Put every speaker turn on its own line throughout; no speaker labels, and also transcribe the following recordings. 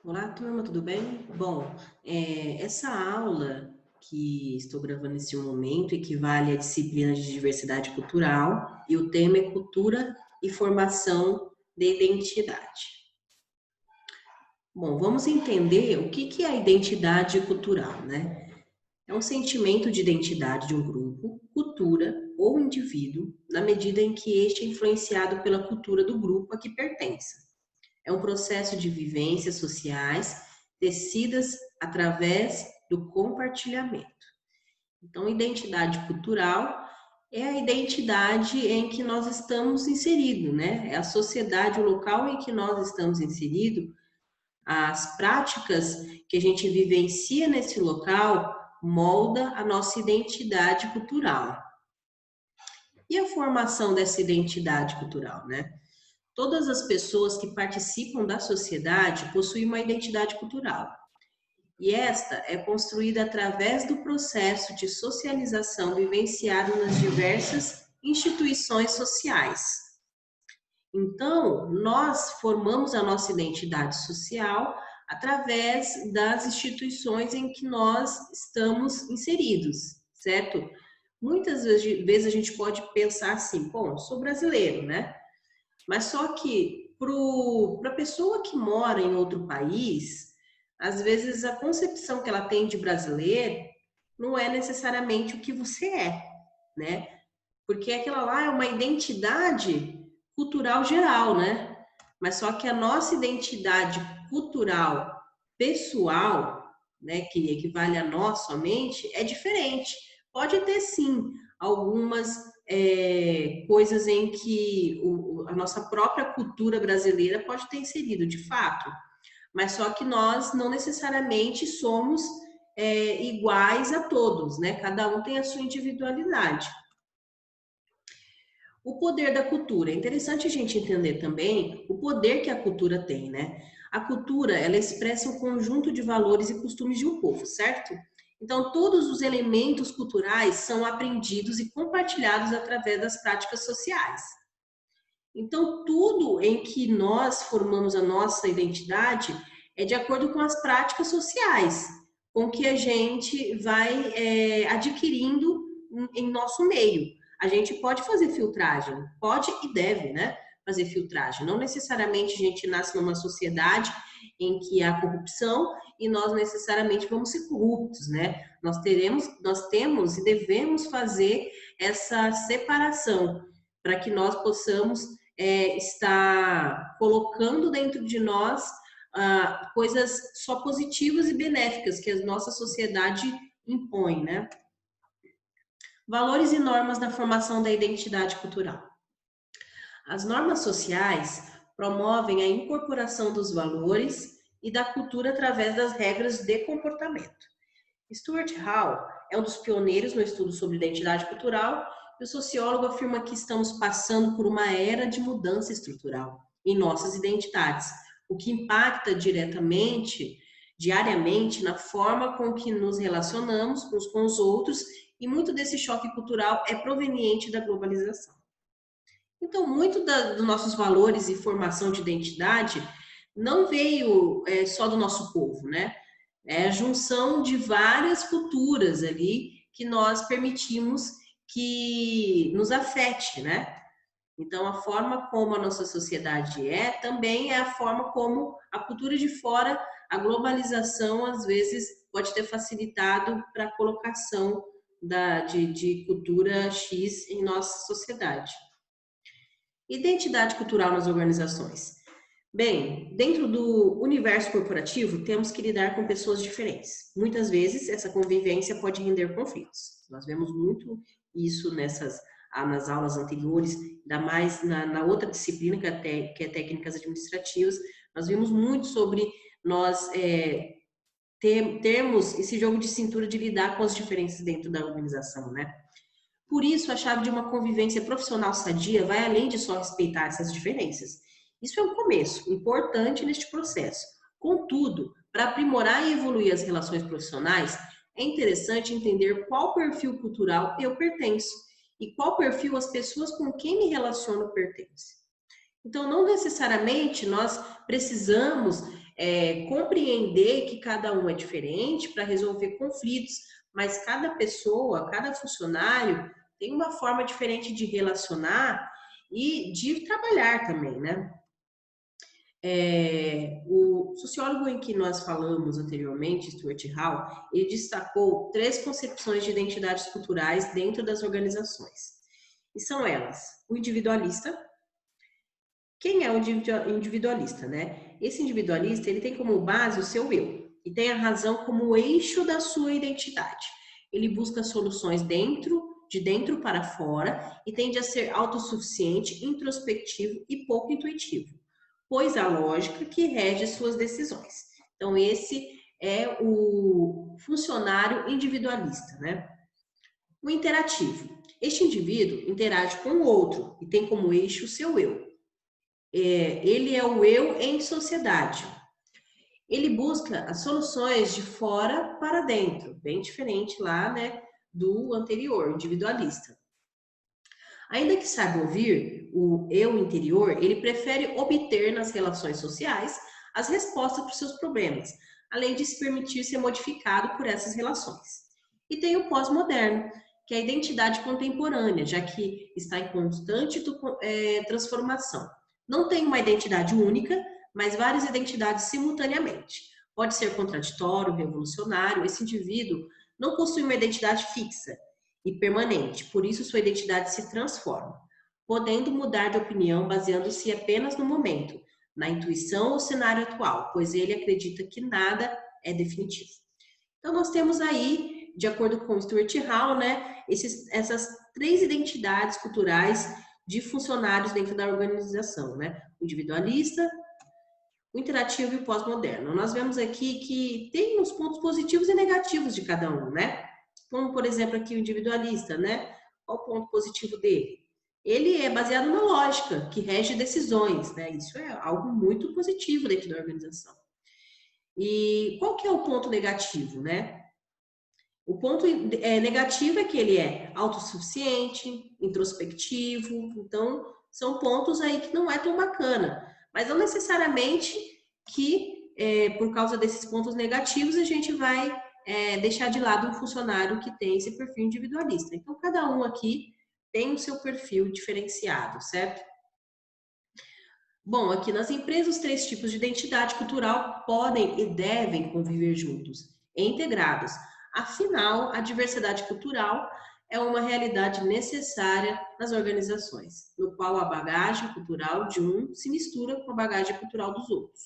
Olá, turma, tudo bem? Bom, essa aula que estou gravando nesse momento equivale à disciplina de diversidade cultural e o tema é cultura e formação de identidade. Bom, vamos entender o que é a identidade cultural, né? É um sentimento de identidade de um grupo, cultura ou indivíduo, na medida em que este é influenciado pela cultura do grupo a que pertence. É um processo de vivências sociais tecidas através do compartilhamento. Então, identidade cultural é a identidade em que nós estamos inseridos, né? É a sociedade, o local em que nós estamos inseridos, as práticas que a gente vivencia nesse local molda a nossa identidade cultural. E a formação dessa identidade cultural, né? Todas as pessoas que participam da sociedade possuem uma identidade cultural. E esta é construída através do processo de socialização vivenciado nas diversas instituições sociais. Então, nós formamos a nossa identidade social através das instituições em que nós estamos inseridos, certo? Muitas vezes a gente pode pensar assim, bom, sou brasileiro, né? Mas só que para a pessoa que mora em outro país, às vezes a concepção que ela tem de brasileiro não é necessariamente o que você é, né? Porque aquela lá é uma identidade cultural geral, né? Mas só que a nossa identidade cultural pessoal, né, que equivale a nós somente, é diferente. Pode ter sim algumas coisas em que a nossa própria cultura brasileira pode ter inserido, de fato, mas só que nós não necessariamente somos iguais a todos, né? Cada um tem a sua individualidade. O poder da cultura. É interessante a gente entender também o poder que a cultura tem, né? A cultura, ela expressa um conjunto de valores e costumes de um povo, certo? Então, todos os elementos culturais são aprendidos e compartilhados através das práticas sociais. Então, tudo em que nós formamos a nossa identidade é de acordo com as práticas sociais, com que a gente vai adquirindo em nosso meio. A gente pode fazer filtragem, pode e deve, né? Fazer filtragem. Não necessariamente a gente nasce numa sociedade em que há corrupção e nós necessariamente vamos ser corruptos, né? Nós temos e devemos fazer essa separação para que nós possamos está colocando dentro de nós coisas só positivas e benéficas que a nossa sociedade impõe, né? Valores e normas na formação da identidade cultural. As normas sociais promovem a incorporação dos valores e da cultura através das regras de comportamento. Stuart Hall é um dos pioneiros no estudo sobre identidade cultural e o sociólogo afirma que estamos passando por uma era de mudança estrutural em nossas identidades, o que impacta diariamente, na forma com que nos relacionamos uns com os outros, e muito desse choque cultural é proveniente da globalização. Então, muito dos nossos valores e formação de identidade não veio só do nosso povo, né? É a junção de várias culturas ali que nós permitimos que nos afete, né? Então, a forma como a nossa sociedade é, também é a forma como a cultura de fora, a globalização, às vezes, pode ter facilitado para a colocação de cultura X em nossa sociedade. Identidade cultural nas organizações. Bem, dentro do universo corporativo, temos que lidar com pessoas diferentes. Muitas vezes, essa convivência pode render conflitos. Nós vemos muito isso nas aulas anteriores, ainda mais na outra disciplina, que é técnicas administrativas. Nós vimos muito sobre nós termos esse jogo de cintura de lidar com as diferenças dentro da organização, né? Por isso, a chave de uma convivência profissional sadia vai além de só respeitar essas diferenças. Isso é um começo importante neste processo. Contudo, para aprimorar e evoluir as relações profissionais, é interessante entender qual perfil cultural eu pertenço e qual perfil as pessoas com quem me relaciono pertencem. Então, não necessariamente nós precisamos compreender que cada um é diferente para resolver conflitos, mas cada pessoa, cada funcionário tem uma forma diferente de relacionar e de trabalhar também, né? O sociólogo em que nós falamos anteriormente, Stuart Hall, ele destacou 3 concepções de identidades culturais dentro das organizações. E são elas: o individualista. Quem é o individualista, né? Esse individualista, ele tem como base o seu eu e tem a razão como eixo da sua identidade. Ele busca soluções de dentro para fora e tende a ser autossuficiente, introspectivo e pouco intuitivo, pois a lógica que rege suas decisões. Então, esse é o funcionário individualista, né? O interativo. Este indivíduo interage com o outro e tem como eixo o seu eu. Ele é o eu em sociedade. Ele busca as soluções de fora para dentro, bem diferente lá, né, do anterior, individualista. Ainda que saiba ouvir, o eu interior, ele prefere obter nas relações sociais as respostas para os seus problemas, além de se permitir ser modificado por essas relações. E tem o pós-moderno, que é a identidade contemporânea, já que está em constante transformação. Não tem uma identidade única, mas várias identidades simultaneamente. Pode ser contraditório, revolucionário, esse indivíduo não possui uma identidade fixa e permanente, por isso sua identidade se transforma, podendo mudar de opinião baseando-se apenas no momento, na intuição ou cenário atual, pois ele acredita que nada é definitivo. Então nós temos aí, de acordo com Stuart Hall, né, essas 3 identidades culturais de funcionários dentro da organização, né? O individualista, o interativo e o pós-moderno. Nós vemos aqui que tem os pontos positivos e negativos de cada um, né? Como, por exemplo, aqui o individualista, né? Qual o ponto positivo dele? Ele é baseado na lógica, que rege decisões, né? Isso é algo muito positivo dentro da organização. E qual que é o ponto negativo, né? O ponto negativo é que ele é autossuficiente, introspectivo, então são pontos aí que não é tão bacana. Mas não necessariamente que, por causa desses pontos negativos, a gente vai deixar de lado um funcionário que tem esse perfil individualista. Então, cada um aqui tem o seu perfil diferenciado, certo? Bom, aqui nas empresas, os 3 tipos de identidade cultural podem e devem conviver juntos, integrados. Afinal, a diversidade cultural é uma realidade necessária nas organizações, no qual a bagagem cultural de um se mistura com a bagagem cultural dos outros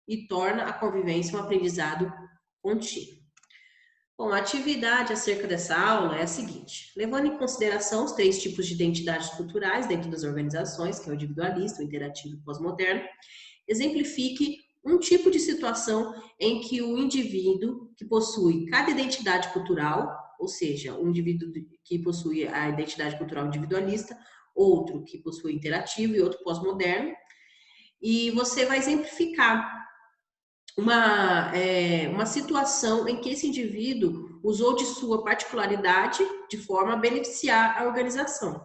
e torna a convivência um aprendizado contínuo. Bom, a atividade acerca dessa aula é a seguinte: levando em consideração os 3 tipos de identidades culturais dentro das organizações, que é o individualista, o interativo e o pós-moderno, exemplifique um tipo de situação em que o indivíduo que possui cada identidade cultural, ou seja, um indivíduo que possui a identidade cultural individualista, outro que possui interativo e outro pós-moderno, e você vai exemplificar uma situação em que esse indivíduo usou de sua particularidade de forma a beneficiar a organização.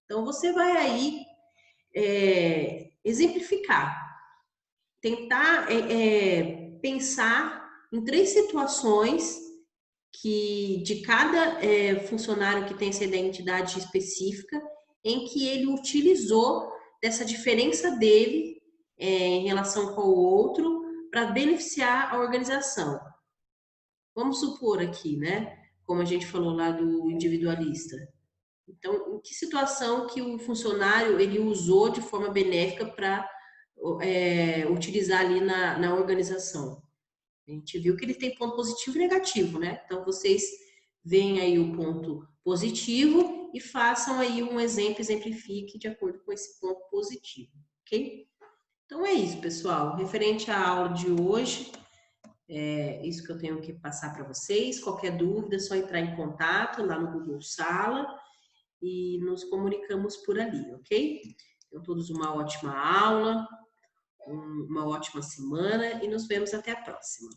Então, você vai aí exemplificar, tentar pensar em 3 situações que de cada funcionário que tem essa identidade específica, em que ele utilizou dessa diferença dele em relação com o outro para beneficiar a organização. Vamos supor aqui, né? Como a gente falou lá do individualista. Então, em que situação que o funcionário ele usou de forma benéfica para utilizar ali na organização? A gente viu que ele tem ponto positivo e negativo, né? Então, vocês veem aí o ponto positivo e façam aí um exemplo, exemplifique de acordo com esse ponto positivo, ok? Então, é isso, pessoal. Referente à aula de hoje, é isso que eu tenho que passar para vocês. Qualquer dúvida, é só entrar em contato lá no Google Sala e nos comunicamos por ali, ok? Então, todos uma ótima aula, uma ótima semana e nos vemos até a próxima.